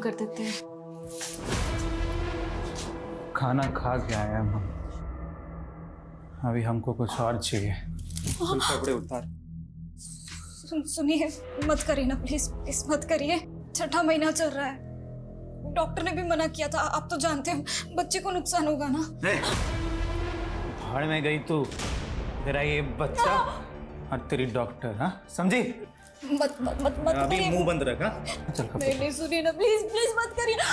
कर देते हैं। खाना खा के आए हम, अभी हमको कुछ और चाहिए। कपड़े उतार। सुनिए, मत करिए ना प्लीज, प्लीज मत करिए। छठा महीना चल रहा है, डॉक्टर ने भी मना किया था। आप तो जानते हो बच्चे को नुकसान होगा ना। भाड़ में गई तू, तेरा ये बच्चा और तेरी डॉक्टर, हाँ समझी? मत मत मत मत अभी करिए। मुंह बंद रखा। चल कपड़े। नहीं नहीं, सुनिए ना प्लीज, प्लीज मत करिए ना।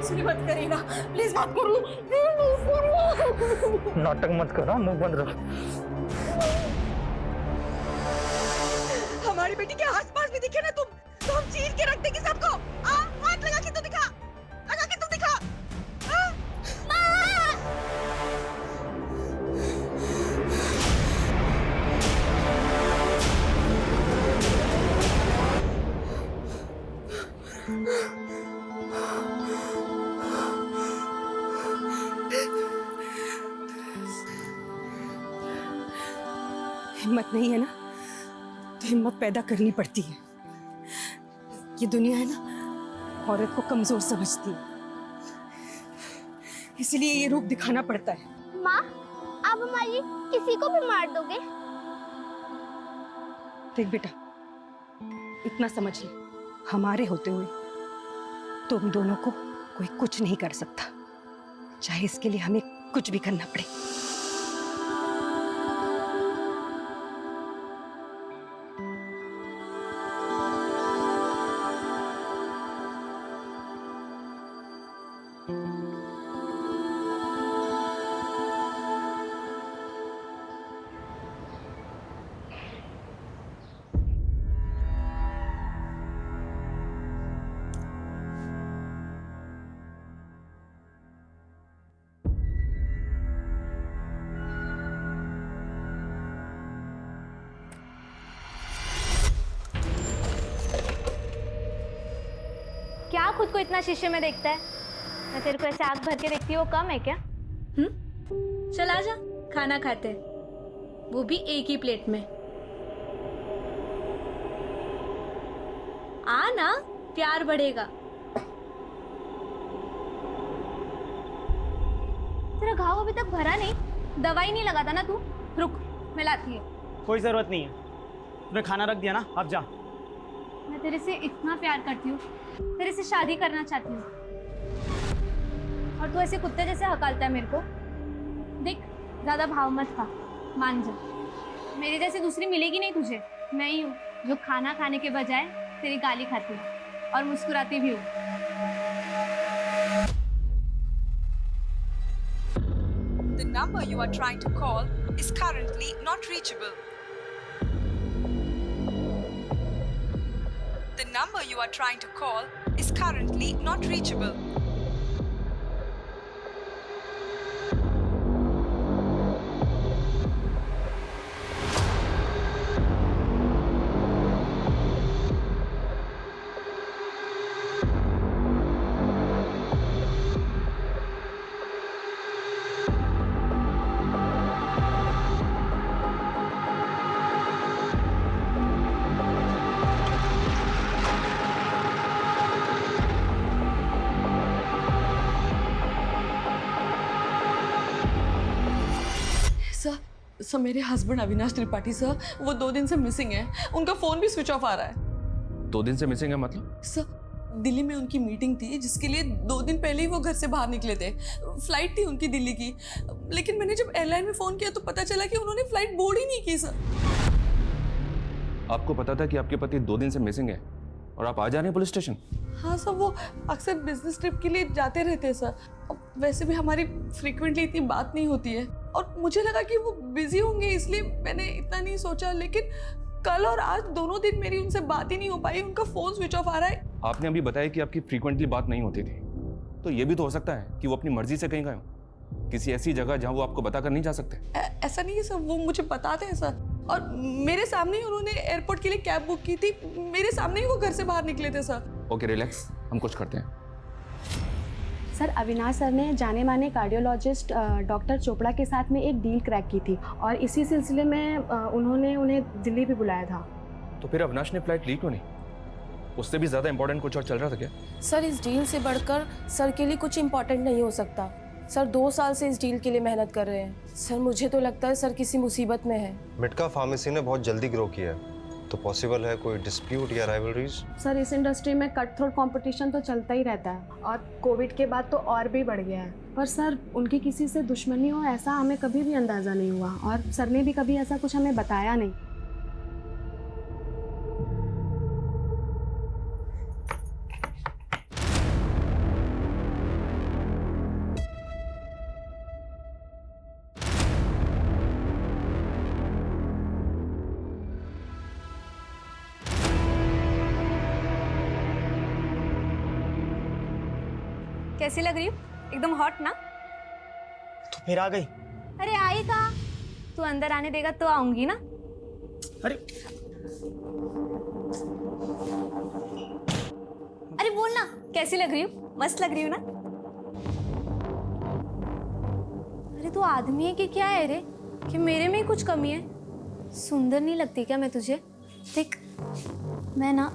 सुनिए, मत करिए ना प्लीज, मत करिए। नाटक मत करो, मुंह बंद रख। हमारी बेटी के आसपास भी दिखे ना तुम, तो हम चीर के रख देंगे सबको। हाथ लगा के तो दिखा, लगा के तो दिखा। हिम्मत नहीं है ना, तो हिम्मत पैदा करनी पड़ती है। ये दुनिया है ना, औरत को कमजोर समझती है, इसलिए ये रूप दिखाना पड़ता है। माँ, आप हमारी किसी को भी मार दोगे? देख बेटा, इतना समझ ले, हमारे होते हुए तुम दोनों को कोई कुछ नहीं कर सकता, चाहे इसके लिए हमें कुछ भी करना पड़े। क्या खुद को इतना शीशे में देखता है? मैं तेरे को ऐसे आंख भर के देखती हूँ, कम है क्या? चल आजा, खाना खाते हैं, वो भी एक ही प्लेट में। आ ना, प्यार बढ़ेगा। तेरा घाव अभी तक भरा नहीं? दवाई नहीं लगाता ना तू? रुक, मैं लाती है। कोई जरूरत नहीं है, तूने खाना रख दिया ना, अब जा। मैं तेरे से इतना प्यार करती हूँ, तेरे से शादी करना चाहती हूँ, और तू ऐसे कुत्ते जैसे हकालता है मेरे को। देख, ज्यादा भाव मत खा, मान जा। मेरी जैसी दूसरी मिलेगी नहीं तुझे। मैं ही हूँ जो खाना खाने के बजाय तेरी गाली खाती हूँ और मुस्कुराती भी हूँ। The number you are trying to call is currently not reachable. The number you are trying to call is currently not reachable. Sir मेरे हस्बैंड अविनाश त्रिपाठी सर, वो 2 दिन से मिसिंग है। उनका फोन भी स्विच ऑफ आ रहा है। 2 दिन से मिसिंग है मतलब? सर दिल्ली में उनकी मीटिंग थी, जिसके लिए 2 दिन पहले ही वो घर से बाहर निकले थे। फ्लाइट थी उनकी दिल्ली की, लेकिन मैंने जब एयरलाइन में फोन किया तो पता चला कि उन्होंने फ्लाइट बोर्ड ही नहीं की। सर आपको पता था कि आपके पति 2 दिन से मिसिंग है और आप आ जा रहे हैं पुलिस स्टेशन? हाँ सर, वो अक्सर बिजनेस ट्रिप के लिए जाते रहते हैं सर। वैसे भी हमारी फ्रीक्वेंटली इतनी बात नहीं होती है, और मुझे लगा कि वो बिजी होंगे, इसलिए मैंने इतना नहीं सोचा। लेकिन कल और आज दोनों दिन मेरी उनसे बात ही नहीं हो पाई, उनका फोन स्विच ऑफ आ रहा है। आपने अभी बताया कि आपकी फ्रीक्वेंटली बात नहीं होती थी, तो ये भी तो हो सकता है कि वो अपनी मर्जी से कहीं गए हो, किसी ऐसी जगह जहां वो आपको बताकर नहीं जा सकते। ऐसा नहीं है सर, वो मुझे बताते हैं सर, और मेरे सामने ही उन्होंने एयरपोर्ट के लिए कैब बुक की थी, मेरे सामने ही वो घर से बाहर निकले थे सर। ओके रिलैक्स, हम कुछ करते हैं। सर, अविनाश सर ने जाने माने कार्डियोलॉजिस्ट डॉक्टर चोपड़ा के साथ में एक डील क्रैक की थी, और इसी सिलसिले में उन्होंने उन्हें दिल्ली भी बुलाया था। तो फिर अविनाश ने फ्लाइट ली क्यों नहीं? उससे भी ज़्यादा इंपॉर्टेंट कुछ और चल रहा था क्या? सर इस डील से बढ़कर सर के लिए कुछ इम्पोर्टेंट नहीं हो सकता। सर 2 साल से इस डील के लिए मेहनत कर रहे हैं। सर मुझे तो लगता है सर किसी मुसीबत में है। मिटका फार्मेसी ने बहुत जल्दी ग्रो किया है, तो पॉसिबल है कोई डिस्प्यूट या राइवलरीज? सर इस इंडस्ट्री में कट थ्रोट कंपटीशन तो चलता ही रहता है और कोविड के बाद तो और भी बढ़ गया है। पर सर उनकी किसी से दुश्मनी हो ऐसा हमें कभी भी अंदाज़ा नहीं हुआ और सर ने भी कभी ऐसा कुछ हमें बताया नहीं। कैसी लग रही हूँ? एकदम हॉट ना? तो फिर आ गई? अरे आई कहाँ? तू अंदर आने देगा तो आऊंगी ना। अरे अरे बोल ना, कैसी लग रही हूँ? मस्त लग रही हूँ ना? अरे तू आदमी है कि क्या है रे, कि मेरे में ही कुछ कमी है? सुंदर नहीं लगती क्या मैं तुझे? देख, मैं ना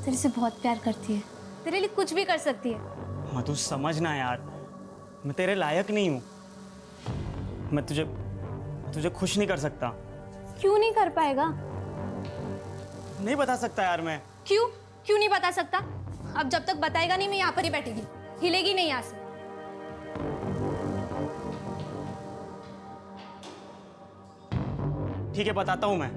तेरे से बहुत प्यार करती है, तेरे लिए कुछ भी कर सकती है। मधु समझना यार, मैं तेरे लायक नहीं हूँ। मैं तुझे खुश नहीं कर सकता। क्यों नहीं कर पाएगा? नहीं बता सकता यार मैं। क्यों नहीं बता सकता? अब जब तक बताएगा नहीं मैं यहाँ पर ही बैठेगी, हिलेगी नहीं यहाँ से। ठीक है, बताता हूँ मैं।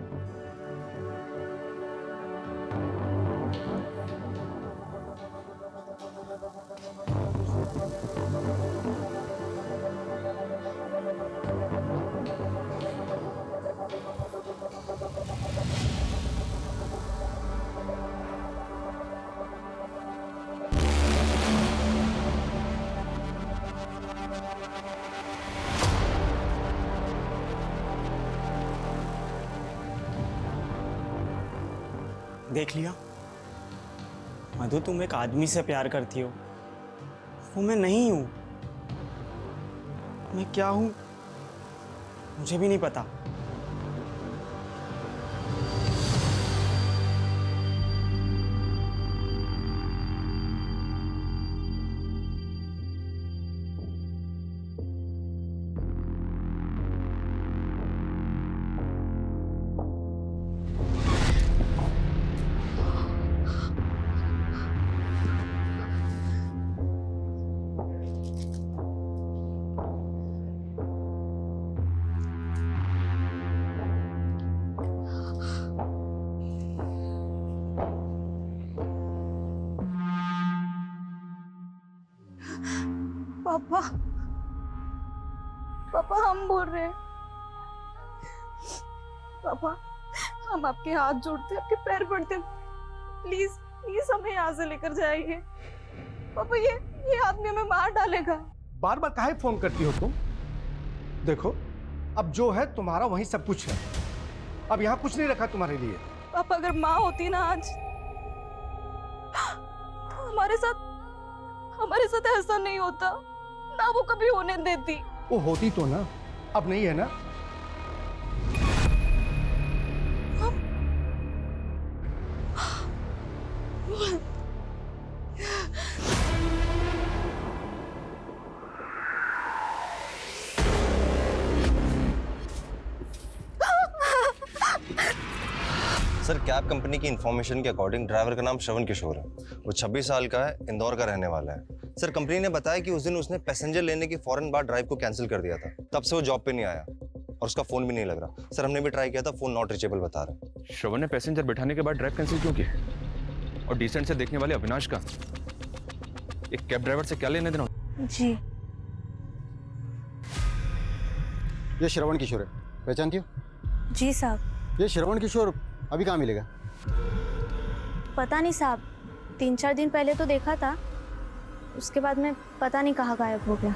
देख लिया मधु, तुम एक आदमी से प्यार करती हो, वो मैं नहीं हूं। मैं क्या हूं मुझे भी नहीं पता। पापा, पापा हम बोल रहे हैं। पापा हम आपके हाथ जोड़ते, आपके पैर पड़ते, प्लीज प्लीज हमें यहाँ से लेकर जाइए। पापा ये आदमी हमें मार डालेगा। बार बार काहे फोन करती हो तुम? देखो अब जो है तुम्हारा वही सब कुछ है, अब यहाँ कुछ नहीं रखा तुम्हारे लिए। पापा अगर माँ होती ना आज, तो हमारे साथ ऐसा नहीं होता ना, वो कभी होने देती। वो होती तो ना, अब नहीं है ना। सर कैब कंपनी की इंफॉर्मेशन के अकॉर्डिंग ड्राइवर का नाम श्रवण किशोर है। वो 26 साल का है, इंदौर का रहने वाला है। सर कंपनी ने बताया कि उस दिन उसने पैसेंजर लेने के फौरन बाद ड्राइव को कैंसिल कर दिया था, तब से वो जॉब पे नहीं आया और उसका फोन भी नहीं लग रहा। सर हमने भी ट्राई किया था, फोन नॉट रीचेबल बता रहा है। श्रवण ने पैसेंजर बिठाने के बाद ड्राइव कैंसिल क्यों किया? और डिसेंट से देखने वाले अविनाश का एक कैब ड्राइवर से क्या लेने देना? जी ये श्रवण किशोर है, पहचानती हो? जी साहब। ये श्रवण किशोर अभी कहाँ मिलेगा? पता नहीं साहब, 3-4 दिन पहले तो देखा था, उसके बाद में पता नहीं कहाँ गायब हो गया।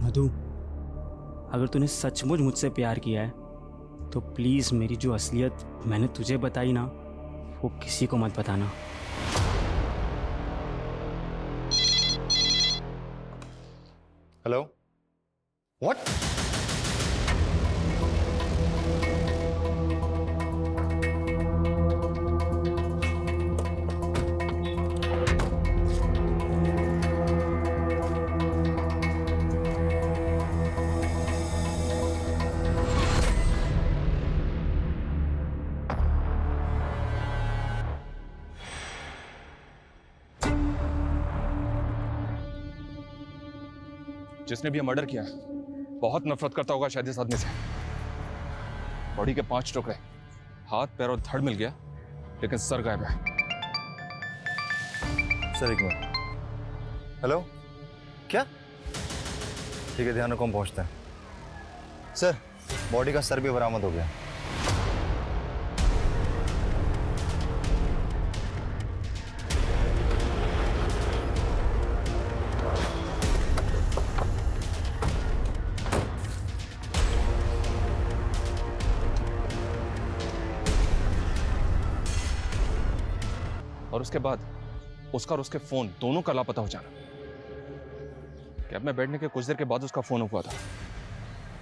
मधु, अगर तूने सचमुच मुझसे प्यार किया है तो प्लीज मेरी जो असलियत मैंने तुझे बताई ना, वो किसी को मत बताना। Hello, what? जिसने भी ये मर्डर किया है बहुत नफरत करता होगा शायद इस आदमी से। बॉडी के 5 टुकड़े, हाथ पैर और धड़ मिल गया, लेकिन सर गायब है। सर एक मिनट। हेलो, क्या? ठीक है, ध्यान रखो, हम पहुंचते हैं। सर, बॉडी का सर भी बरामद हो गया। और उसके बाद उसका और उसके फोन दोनों का लापता हो जाना। कैब में बैठने के कुछ देर के बाद उसका फोन हुआ था,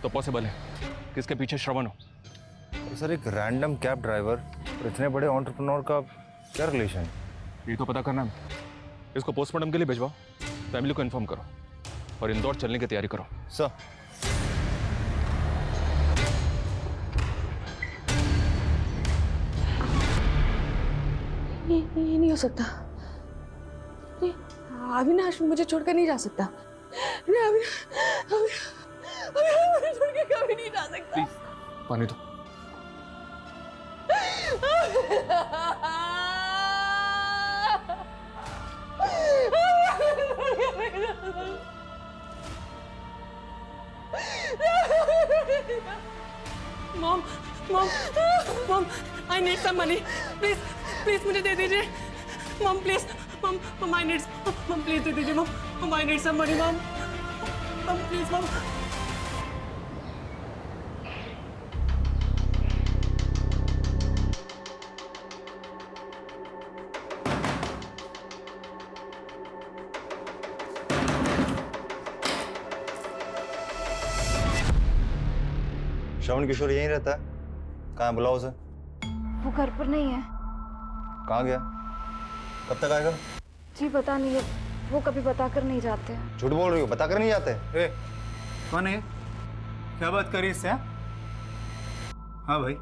तो पॉसिबल है कि इसके पीछे श्रवण हो। सर, एक रैंडम कैब ड्राइवर और इतने बड़े एंटरप्रेन्योर का क्या रिलेशन? ये तो पता करना है। इसको पोस्टमार्टम के लिए भिजवाओ, फैमिली को इन्फॉर्म करो और इंदौर चलने की तैयारी करो। सर, ये नहीं हो सकता। ये अविनाश मुझे छोड़कर नहीं जा सकता। अविनाश मुझे छोड़ के कभी नहीं जा सकता। प्लीज पानी दो। Mom, mom, mom, I need some money, please, please मुझे दे दीजिए। Mom please, mom I need, mom please दे दीजिए। Mom I need some money, mom please mom. Shravan Kishore यहीं रहता है? कहाँ है? बुलाओ उसे। वो घर पर नहीं है। कहाँ गया? कब तक आएगा? जी पता नहीं है, वो कभी बता कर नहीं जाते हैं। झूठ बोल रही हो, बता कर नहीं जाते? ए, कौन है? क्या बात करी इससे? हाँ भाई,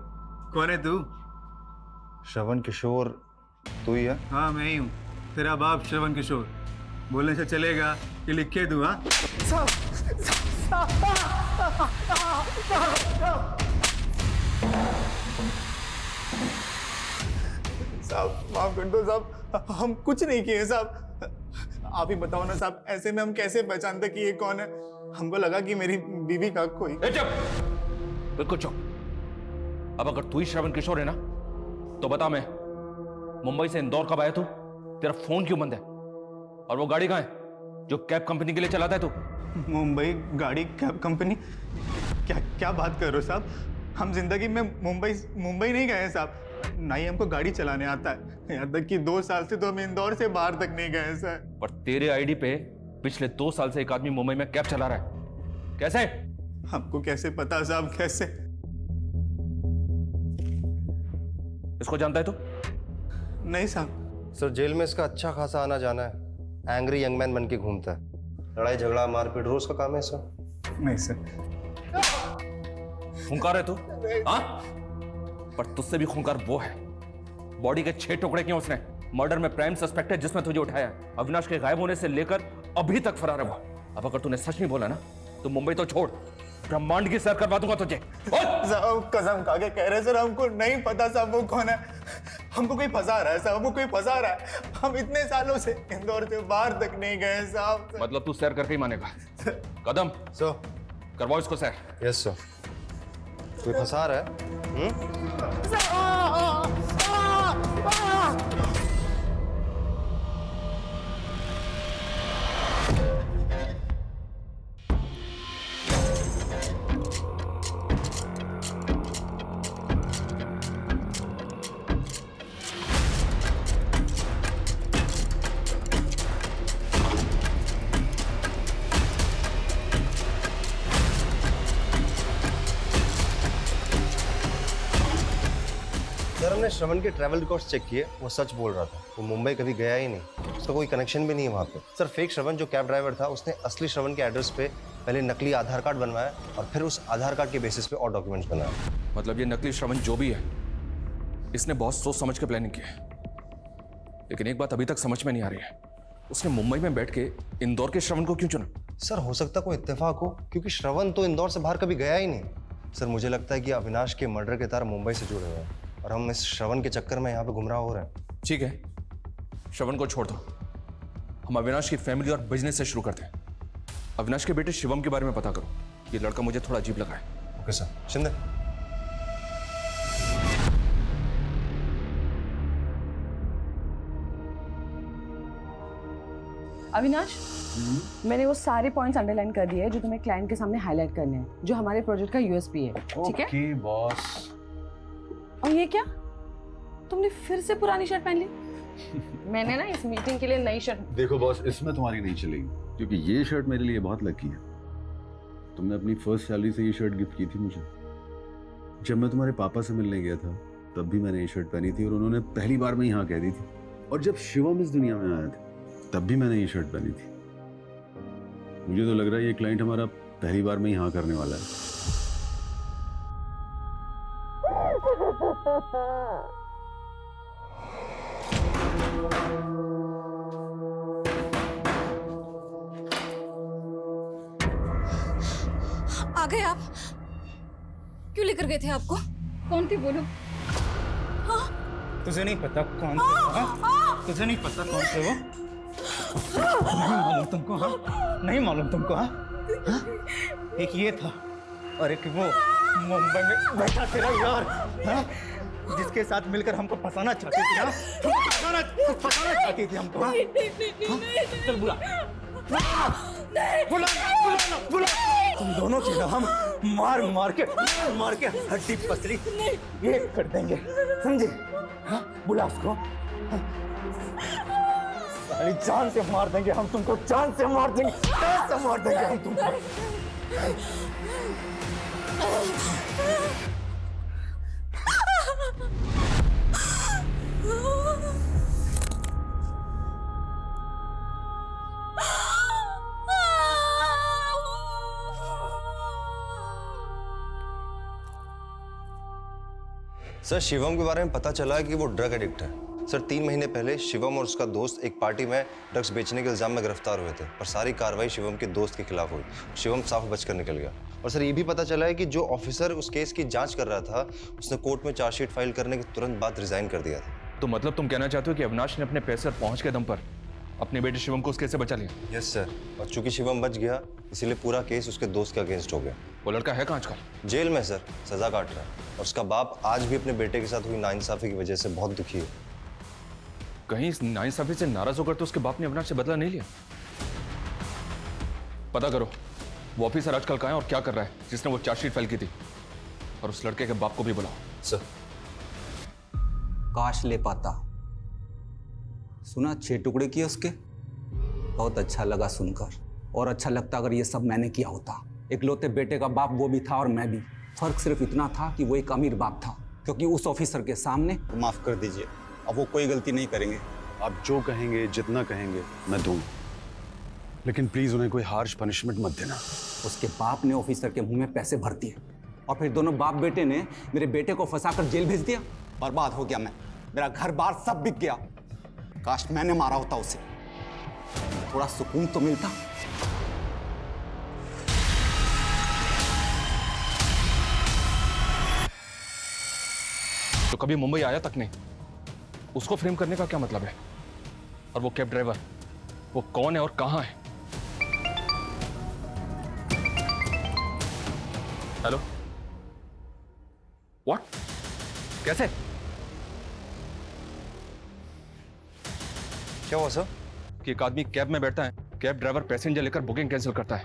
कौन है तू? श्रवण किशोर तू ही है? हाँ मैं ही हूँ, तेरा बाप श्रवण किशोर। बोलने से चलेगा कि लिख के दूँ? हाँ साहब माफ कर दो साहब, हम कुछ नहीं किए साहब। आप ही बताओ ना साहब, ऐसे में हम कैसे पहचानते कि ये कौन है? हमको लगा कि मेरी बीवी का कोई। बिल्कुल चुप। अब अगर तू ही श्रवण किशोर है ना, तो बता, मैं मुंबई से इंदौर कब आया तू? तेरा फोन क्यों बंद है? और वो गाड़ी कहाँ है जो कैब कंपनी के लिए चलाता है तू? मुंबई गाड़ी कैब कंपनी? क्या क्या बात कर रहे हो साहब? हम जिंदगी में मुंबई नहीं गए हैं साहब, ना ही हमको गाड़ी चलाने आता है। यहाँ तक कि 2 साल से तो हम इंदौर से बाहर तक नहीं गए सर। पर तेरे आईडी पे पिछले 2 साल से एक आदमी मुंबई में कैब चला रहा है। कैसे? हमको कैसे पता साहब, कैसे? इसको जानता है तू? नहीं साहब। सर, जेल में इसका अच्छा खासा आना जाना है। एंग्री यंग मैन बन के घूमता है। लड़ाई झगड़ा मारपीट रोज का काम है सर। नहीं सर। खूंखार है तू? हाँ? पर तुझसे भी खूंखार वो है। बॉडी के 6 टुकड़े किए उसने। मर्डर में प्राइम सस्पेक्ट है जिसमें तुझे उठाया। अविनाश के गायब होने से लेकर अभी तक फरार है वो। अब अगर तूने सच नहीं बोला ना, तो मुंबई तो छोड़, ब्रह्मांड की सैर करवा दूंगा तुझे। साहब कसम खा के कह रहे सर, हमको नहीं पता साहब वो कौन है। हमको कोई फंसा रहा है साहब, हमको कोई फंसा रहा है। हम इतने सालों से इंदौर से बाहर तक नहीं गए साहब। मतलब तू सैर करके ही मानेगा? कदम सर, करवाओ इसको सैर। Yes sir. कोई फंसा रहा है? सर, हमने श्रवण के ट्रैवल रिकॉर्ड्स चेक किए, वो सच बोल रहा था। वो मुंबई कभी गया ही नहीं, उसका कोई कनेक्शन भी नहीं है वहाँ पे। सर, फेक श्रवण जो कैब ड्राइवर था, उसने असली श्रवण के एड्रेस पे पहले नकली आधार कार्ड बनवाया और फिर उस आधार कार्ड के बेसिस पे और डॉक्यूमेंट्स बनाया। मतलब ये नकली श्रवण जो भी है, इसने बहुत सोच समझ के प्लानिंग की है। लेकिन एक बात अभी तक समझ में नहीं आ रही है, उसने मुंबई में बैठ के इंदौर के श्रवण को क्यों चुना? सर हो सकता कोई इत्तेफाक हो, क्योंकि श्रवण तो इंदौर से बाहर कभी गया ही नहीं। सर मुझे लगता है कि अविनाश के मर्डर के तार मुंबई से जुड़े हुए हैं और हम इस श्रवण के चक्कर में यहाँ पे गुमराह हो रहे हैं। ठीक है, श्रवण को छोड़ दो, हम अविनाश की फैमिली और बिजनेस से शुरू करते हैं। अविनाश के बेटे शिवम के बारे में पता करो, ये लड़का मुझे थोड़ा अजीब लगा है। Okay sir. शिंदे। अविनाश, मैंने वो सारे पॉइंट्स अंडरलाइन कर दिए हैं जो तुम्हें क्लाइंट के सामने हाईलाइट करने हैं, जो हमारे प्रोजेक्ट का यूएसपी है। ठीक है? Okay boss. और ये क्या, तुमने फिर से पुरानी शर्ट पहन ली? मैंने ना इस मीटिंग के लिए नई शर्ट। देखो बॉस, इसमें तुम्हारी नहीं चलेगी, क्योंकि ये शर्ट मेरे लिए बहुत लकी है। तुमने अपनी फर्स्ट सैलरी से ये शर्ट गिफ्ट की थी मुझे। जब मैं तुम्हारे पापा से मिलने गया था तब भी मैंने ये शर्ट पहनी थी और उन्होंने पहली बार में यहाँ कह दी थी। और जब शिवम इस दुनिया में आया था तब भी मैंने ये शर्ट पहनी थी। मुझे तो लग रहा है ये क्लाइंट हमारा पहली बार में यहाँ करने वाला है। आ गए आप? क्यों लेकर गए थे आपको? कौन थी बोलो? तुझे नहीं पता कौन थे वो? तुझे नहीं पता कौन थे वो? नहीं मालूम तुमको? हाँ, नहीं मालूम तुमको? हाँ, एक ये था और एक वो मुंबई में बैठा तेरा यार, हाँ, जिसके साथ मिलकर हमको फंसाना चाहती थी। हाँ, फंसाना चाहती थी हमको। हाँ, चल बुला बुला बुला बुला। तुम दोनों की ना हम मार मार के हड्डी पसली एक कर देंगे, समझे? हाँ, बुला उसको। साली जान से मार देंगे हम तुमको, जान से मार देंगे, जान से मार देंगे हम तुमको। सर शिवम के बारे में पता चला है कि वो ड्रग एडिक्ट है। सर 3 महीने पहले शिवम और उसका दोस्त एक पार्टी में ड्रग्स बेचने के इल्जाम में गिरफ्तार हुए थे, पर सारी कार्रवाई शिवम के दोस्त के खिलाफ हुई। शिवम साफ बचकर निकल गया। और सर ये भी पता चला है कि जो ऑफिसर उस केस की जांच कर रहा था उसने कोर्ट में चार्जशीट फाइल करने के तुरंत बाद रिजाइन कर दिया था। तो मतलब तुम कहना चाहते हो कि अविनाश ने अपने पैसे और पहुंच के दम पर अपने बेटे शिवम को उस केस से बचा लिया? यस सर, और चूंकि शिवम बच गया इसीलिए पूरा केस उसके दोस्त के अगेंस्ट हो गया। वो लड़का है कहाँ आजकल? जेल में सर, सजा काट रहा है। और उसका बाप आज भी अपने बेटे के साथ हुई नाइंसाफी की वजह से बहुत दुखी है। कहीं इस नाइंसाफी से नाराज होकर तो उसके बाप ने अविनाश से बदला नहीं लिया? पता करो वो ऑफिसर आजकल कहाँ है और क्या कर रहा है जिसने वो चार्जशीट फाइल की थी, और उस लड़के के बाप को भी बुलाओ। सर। काश ले पाता। सुना 6 टुकड़े किए उसके, बहुत अच्छा लगा सुनकर। और अच्छा लगता अगर ये सब मैंने किया होता। इकलौते बेटे का बाप वो भी था और मैं भी। फर्क सिर्फ इतना था कि वो एक अमीर बाप था, क्योंकि उस ऑफिसर के सामने। माफ कर दीजिए, अब वो कोई गलती नहीं करेंगे। आप जो कहेंगे, जितना कहेंगे मैं दूंगा, लेकिन प्लीज उन्हें कोई हार्श पनिशमेंट मत देना। उसके बाप ने ऑफिसर के मुंह में पैसे भर दिए और फिर दोनों बाप बेटे ने मेरे बेटे को फंसाकर जेल भेज दिया। बर्बाद हो गया मैं, मेरा घर बार सब बिक गया। काश मैंने मारा होता उसे, थोड़ा सुकून तो मिलता। तो कभी मुंबई आया तक नहीं, उसको फ्रेम करने का क्या मतलब है? और वो कैब ड्राइवर, वो कौन है और कहां है? Hello, what? कैसे? क्या हुआ सर? कि एक आदमी कैब में बैठता है, कैब ड्राइवर पैसेंजर लेकर बुकिंग कैंसिल करता है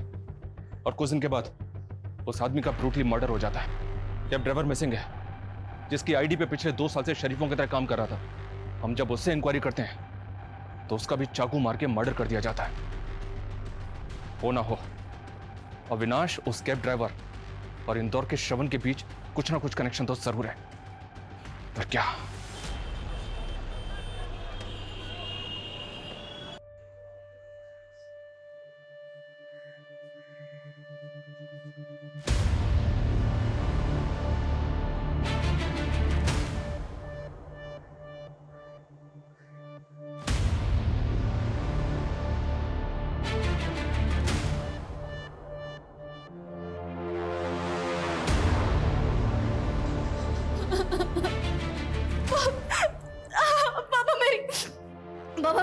और कुछ दिन के बाद उस आदमी का ब्रूटली मर्डर हो जाता है। कैब ड्राइवर मिसिंग है, जिसकी आईडी पे पिछले 2 साल से शरीफों की तरह काम कर रहा था। हम जब उससे इंक्वायरी करते हैं तो उसका भी चाकू मार के मर्डर कर दिया जाता है। हो ना हो, अविनाश, उस कैब ड्राइवर और इंदौर के श्रवण के बीच कुछ ना कुछ कनेक्शन तो जरूर है, पर क्या?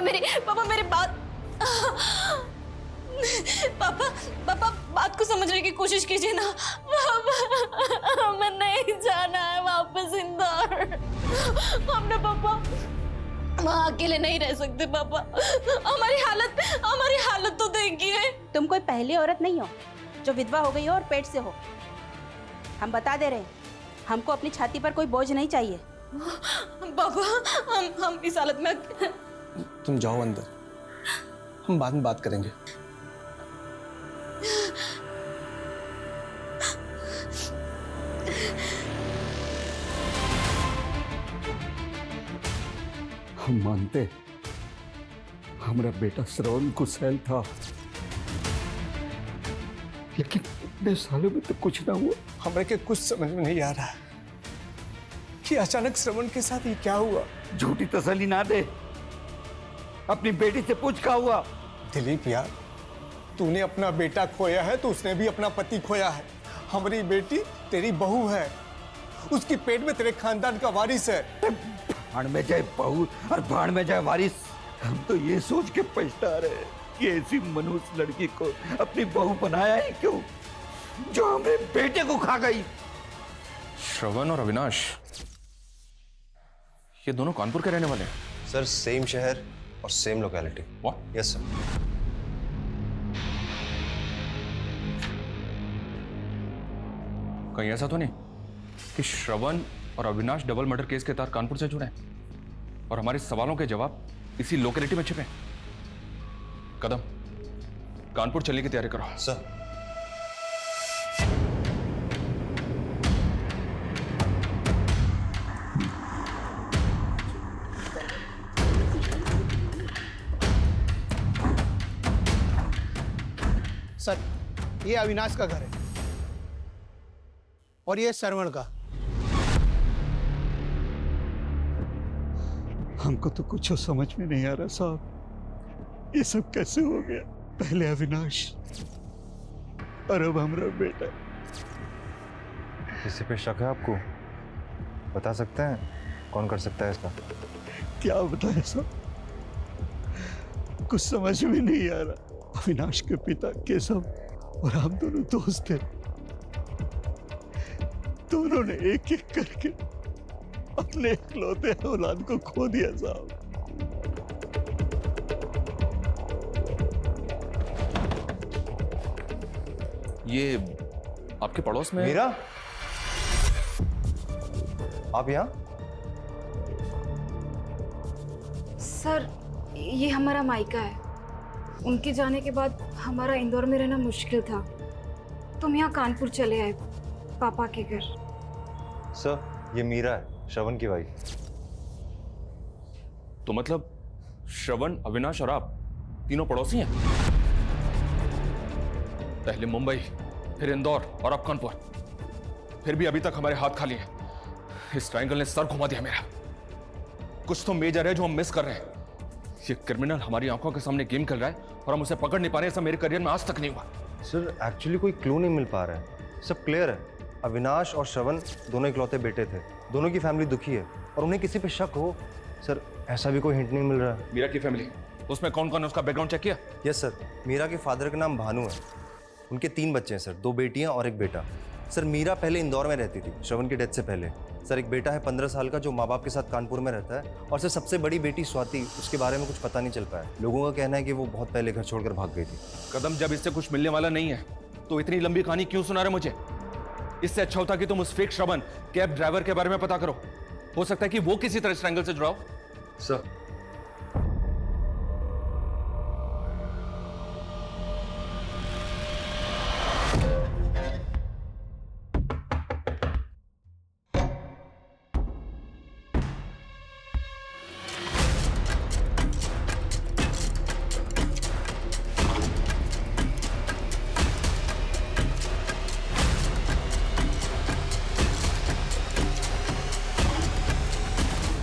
मेरी बात पापा बात को समझने की कोशिश कीजिए ना। पापा हमें नहीं जाना है वापस इंदौर। हमने पापा वहाँ अकेले नहीं रह सकते। पापा हमारी हालत तो देखिए। तुम कोई पहली औरत नहीं हो जो विधवा हो गई हो और पेट से हो। हम बता दे रहे हैं, हमको अपनी छाती पर कोई बोझ नहीं चाहिए। पापा हम इस हालत में तुम जाओ अंदर, हम बाद में बात करेंगे। हम मानते हमारा बेटा श्रवण कुशल था, लेकिन इतने सालों में तो कुछ ना हुआ। हमें के कुछ समझ में नहीं आ रहा कि अचानक श्रवण के साथ ये क्या हुआ। झूठी तसल्ली ना दे, अपनी बेटी से पूछ क्या हुआ। दिलीप यार, तूने अपना बेटा खोया है तो उसने भी अपना पति खोया है। हमारी बेटी तेरी बहू है, उसकी पेट में तेरे खानदान का वारिस है। भाड़ में जाए बहू और भाड़ में जाए वारिस। हम तो ये सोच के पछता रहे कि ऐसी मनुष्य लड़की को अपनी बहू बनाया ही क्यों, जो हमारे बेटे को खा गई। श्रवण और अविनाश, ये दोनों कानपुर के रहने वाले हैं। सर सेम शहर और same locality. What? Yes sir. कहीं ऐसा तो नहीं कि श्रवण और अविनाश डबल मर्डर केस के तार कानपुर से जुड़े हैं और हमारे सवालों के जवाब इसी लोकेलिटी में छिपे हैं? कदम, कानपुर चलने की तैयारी करो। सर। सर, ये अविनाश का घर है और ये श्रवण का। हमको तो कुछ समझ में नहीं आ रहा साहब, ये सब कैसे हो गया। पहले अविनाश और अब हमारा बेटा। किसी पे शक है आपको? बता सकते हैं कौन कर सकता है इसका? क्या बताएं साहब, कुछ समझ में नहीं आ रहा। अविनाश के पिता केशव और हम दोनों दोस्त थे। दोनों ने एक एक करके अपने इकलौते औलाद को खो दिया साहब। ये आपके पड़ोस में? मीरा, आप यहाँ? सर, ये हमारा मायका है। उनके जाने के बाद हमारा इंदौर में रहना मुश्किल था, तो हम यहाँ कानपुर चले आए पापा के घर। सर, ये मीरा है, श्रवण की वाइफ। तो मतलब श्रवण, अविनाश और आप तीनों पड़ोसी हैं? पहले मुंबई, फिर इंदौर और अब कानपुर। फिर भी अभी तक हमारे हाथ खाली हैं। इस ट्रायंगल ने सर घुमा दिया मेरा। कुछ तो मेजर है जो हम मिस कर रहे हैं। ये क्रिमिनल हमारी आंखों के सामने गेम खेल रहा है और हम उसे पकड़ नहीं पा रहे। ऐसा मेरे करियर में आज तक नहीं हुआ। सर, एक्चुअली कोई क्लू नहीं मिल पा रहा है, सब क्लियर है। अविनाश और श्रवण दोनों इकलौते बेटे थे, दोनों की फैमिली दुखी है और उन्हें किसी पे शक हो, सर ऐसा भी कोई हिंट नहीं मिल रहा है। मीरा की फैमिली, उसमें कौन कौन है उसका बैकग्राउंड चेक किया? यस सर, मीरा के फादर का नाम भानु है, उनके 3 बच्चे हैं सर, 2 बेटियां और 1 बेटा। सर मीरा पहले इंदौर में रहती थी श्रवण की डेथ से पहले। सर एक बेटा है 15 साल का जो माँ बाप के साथ कानपुर में रहता है, और सर सबसे बड़ी बेटी स्वाति, उसके बारे में कुछ पता नहीं चल पाया। लोगों का कहना है कि वो बहुत पहले घर छोड़कर भाग गई थी। कदम, जब इससे कुछ मिलने वाला नहीं है तो इतनी लंबी कहानी क्यों सुना रहे मुझे? इससे अच्छा होता कि तुम उस फेक श्रवण कैब ड्राइवर के बारे में पता करो। हो सकता है कि वो किसी तरह ट्रायंगल से जुड़ा हो। सर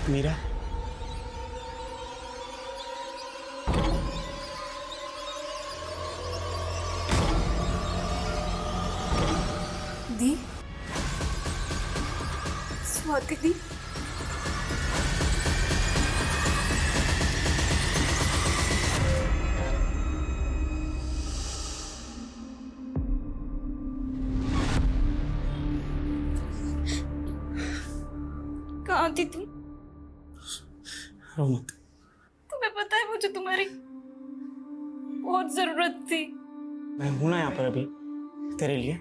मीरा, दी, स्वाति दी, रो मत। तुम्हें पता है मुझे तुम्हारी बहुत जरूरत थी। मैं हूं ना यहाँ पर अभी तेरे लिए।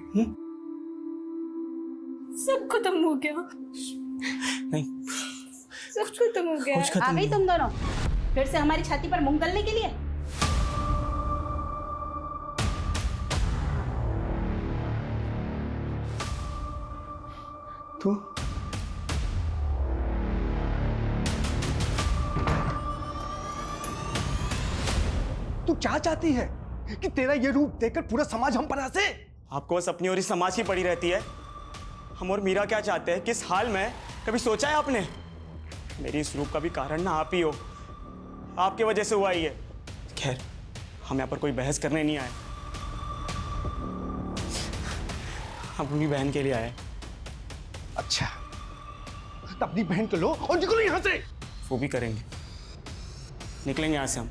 सब खत्म हो गया। नहीं, सब खत्म हो गया। आ गई तुम दोनों फिर से हमारी छाती पर मूंग गलने के लिए। तू तू क्या चाहती है कि तेरा ये रूप देखकर पूरा समाज हम पर हंसे? आपको बस अपनी और इस समाज की पड़ी रहती है। हम और मीरा क्या चाहते हैं, किस हाल में, कभी सोचा है आपने? मेरी इस रूप का भी कारण ना आप ही हो, आपके वजह से हुआ ही है। खैर, हम यहाँ पर कोई बहस करने नहीं आए, हम अपनी बहन के लिए आए। अच्छा, तो अपनी बहन को लो और निकलो यहाँ से। वो भी करेंगे, निकलेंगे यहाँ से हम।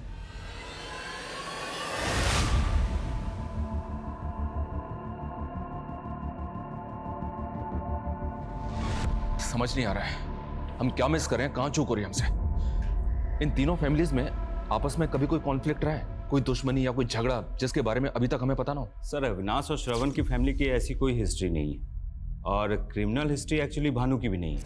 समझ नहीं आ रहा है हम क्या मिस कर रहे हैं, कहां चूक हो रही है हमसे। इन तीनों फैमिलीज में आपस में कभी कोई कॉन्फ्लिक्ट रहा है, कोई दुश्मनी या कोई झगड़ा जिसके बारे में अभी तक हमें पता ना हो? सर, अविनाश और श्रवण की फैमिली की ऐसी कोई हिस्ट्री नहीं है, और क्रिमिनल हिस्ट्री एक्चुअली भानु की भी नहीं है।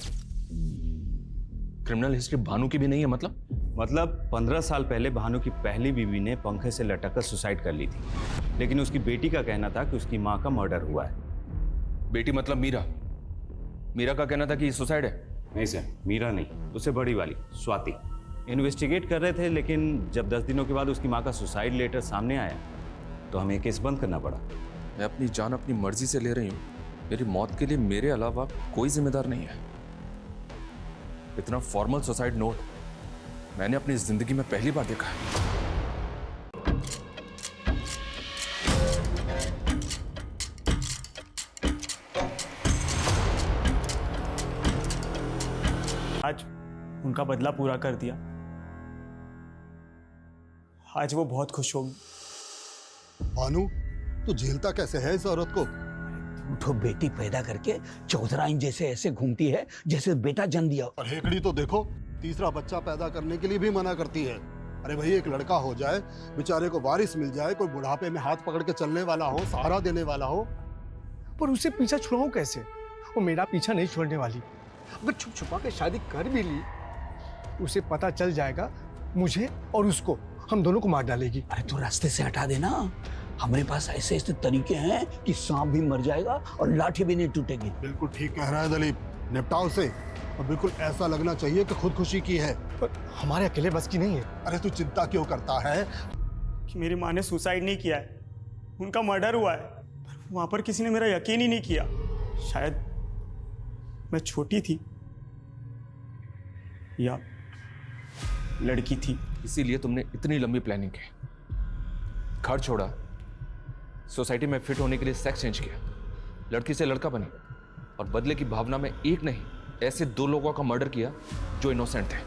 क्रिमिनल हिस्ट्री भानु की भी नहीं है? मतलब 15 साल पहले भानु की पहली बीवी ने पंखे से लटककर सुसाइड कर ली थी, लेकिन उसकी बेटी का कहना था कि उसकी माँ का मर्डर हुआ है। बेटी मतलब मीरा? मीरा का कहना था कि सुसाइड है? नहीं सर, मीरा नहीं, उससे बड़ी वाली स्वाति। इन्वेस्टिगेट कर रहे थे, लेकिन जब 10 दिनों के बाद उसकी माँ का सुसाइड लेटर सामने आया तो हमें केस बंद करना पड़ा। मैं अपनी जान अपनी मर्जी से ले रही हूँ, मेरी मौत के लिए मेरे अलावा कोई जिम्मेदार नहीं है। इतना फॉर्मल सुसाइड नोट मैंने अपनी जिंदगी में पहली बार देखा है। आज उनका बदला पूरा कर दिया, आज वो बहुत खुश होगी। भानु, तू झेलता कैसे है इस औरत को? तो बेटी पैदा करके चौधराइन जैसे ऐसे घूमती है जैसे बेटा जन्म दिया। और हेकड़ी तो देखो, तीसरा बच्चा पैदा करने के लिए भी मना करती है। अरे भाई, एक लड़का हो जाए, बेचारे को वारिस मिल जाए, कोई बुढ़ापे में हाथ पकड़ के चलने वाला हो, सहारा देने वाला हो। पर उसे पीछा छुड़ाऊं कैसे? वो मेरा पीछा नहीं छोड़ने वाली। अगर छुप छुपा के शादी कर भी ली, उसे पता चल जाएगा, मुझे और उसको, हम दोनों को मार डालेगी। अरे तो रास्ते से हटा देना, हमारे पास ऐसे ऐसे तरीके हैं कि सांप भी मर जाएगा और लाठी भी नहीं टूटेगी। बिल्कुल ठीक कह रहा है दिलीप, निपटाओ से। और बिल्कुल ऐसा लगना चाहिए कि खुदकुशी की है। पर हमारे अकेले बस की नहीं है। अरे तू चिंता क्यों करता है? कि मेरी माँ ने सुसाइड नहीं किया है, उनका मर्डर हुआ है। पर वहाँ पर किसी ने मेरा यकीन ही नहीं किया। शायद मैं छोटी थी या लड़की थी। इसीलिए तुमने इतनी लंबी प्लानिंग की, घर छोड़ा, सोसाइटी में फिट होने के लिए सेक्स चेंज किया, लड़की से लड़का बनी, और बदले की भावना में एक नहीं ऐसे 2 लोगों का मर्डर किया जो इनोसेंट थे,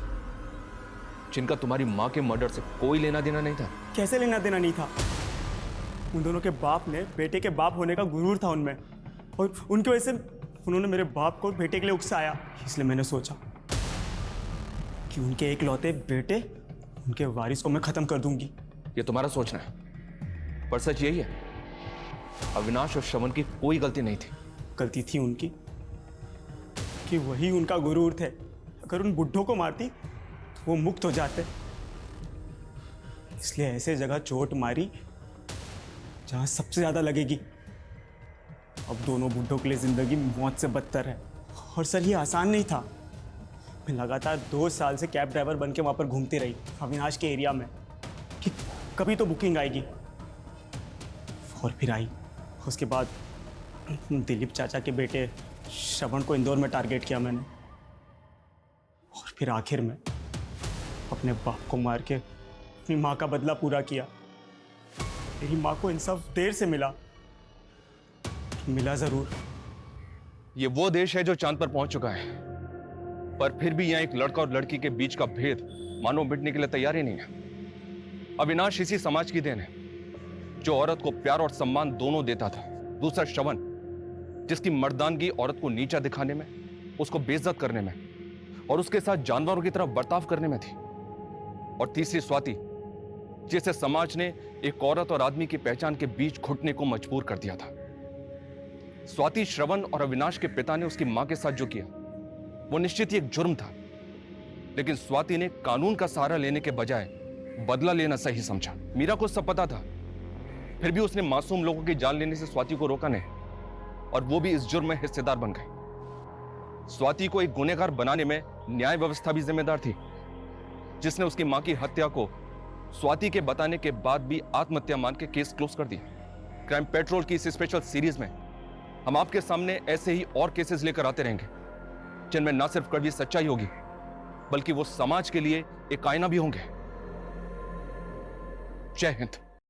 जिनका तुम्हारी माँ के मर्डर से कोई लेना देना नहीं था। कैसे लेना देना नहीं था? उन दोनों के बाप ने बेटे के बाप होने का गुरूर था उनमें, और उनकी वजह से उन्होंने मेरे बाप को बेटे के लिए उकसाया। इसलिए मैंने सोचा कि उनके इकलौते बेटे, उनके वारिस को मैं खत्म कर दूंगी। ये तुम्हारा सोचना है, पर सच यही है, अविनाश और श्रवण की कोई गलती नहीं थी। गलती थी उनकी कि वही उनका गुरूर थे। अगर उन बुड्ढों को मारती तो वो मुक्त हो जाते, इसलिए ऐसे जगह चोट मारी जहां सबसे ज्यादा लगेगी। अब दोनों बुड्ढों के लिए जिंदगी मौत से बदतर है। और सर, ये आसान नहीं था। मैं लगातार 2 साल से कैब ड्राइवर बन के वहाँ पर घूमती रही अविनाश के एरिया में कि कभी तो बुकिंग आएगी, और फिर आई। उसके बाद दिलीप चाचा के बेटे श्रवण को इंदौर में टारगेट किया मैंने, और फिर आखिर में अपने बाप को मार के अपनी माँ का बदला पूरा किया। मेरी माँ को इंसाफ देर से मिला, मिला जरूर। ये वो देश है जो चांद पर पहुंच चुका है, पर फिर भी यहाँ एक लड़का और लड़की के बीच का भेद मानो मिटने के लिए तैयार ही नहीं है। अविनाश इसी समाज की देन है जो औरत को प्यार और सम्मान दोनों देता था। दूसरा श्रवण, जिसकी मर्दानगी औरत को नीचा दिखाने में, उसको बेइज्जत करने में और उसके साथ जानवरों की तरह बर्ताव करने में थी। और तीसरी स्वाति, जिसे समाज ने एक औरत और आदमी की पहचान के बीच घुटने को मजबूर कर दिया था। स्वाति, श्रवण और अविनाश के पिता ने उसकी मां के साथ जो किया वो निश्चित ही एक जुर्म था, लेकिन स्वाति ने कानून का सहारा लेने के बजाय बदला लेना सही समझा। मीरा को सब पता था, फिर भी उसने मासूम लोगों की जान लेने से स्वाति को रोका नहीं, और वो भी इस जुर्म में हिस्सेदार बन गई। स्वाति को एक गुनहगार बनाने में न्याय व्यवस्था भी जिम्मेदार थी, जिसने उसकी मां की हत्या को स्वाति के बताने के बाद भी आत्महत्या मान के केस क्लोज कर दिया। क्राइम पेट्रोल की इस स्पेशल सीरीज में हम आपके सामने ऐसे ही और केसेस लेकर आते रहेंगे, जिनमें ना सिर्फ कड़वी सच्चाई होगी, बल्कि वो समाज के लिए एक आईना भी होंगे। जय हिंद।